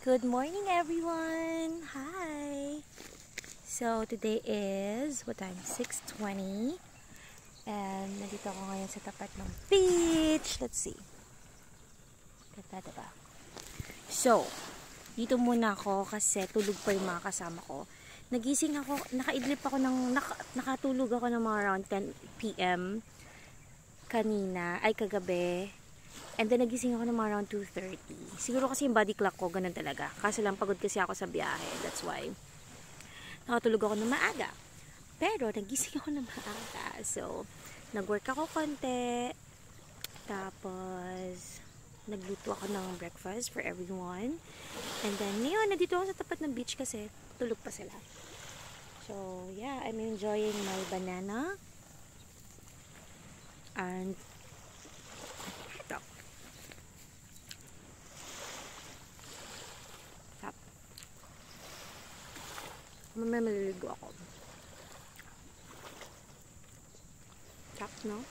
Good morning, everyone! Hi! So, today is, what time? 6:20. And, nandito ako ngayon sa tapat ng beach. Let's see. Ganda, diba? So, dito muna ako kasi tulog pa yung mga kasama ko. Nagising ako, nakaidlip ako nakatulog ako ng mga around 10 p.m. Kagabi. And then, nagising ako ng mga around 2:30. Siguro kasi yung body clock ko, ganun talaga. Kaso lang, pagod kasi ako sa biyahe. That's why, nakatulog ako ng maaga. Pero, nagising ako ng maaga. So, nag-work ako konti. Tapos, nagluto ako ng breakfast for everyone. And then, ngayon, nandito ako sa tapat ng beach kasi tulog pa sila. So, yeah, I'm enjoying my banana. And, ito. Mamaya maliligo ako. Tap, no?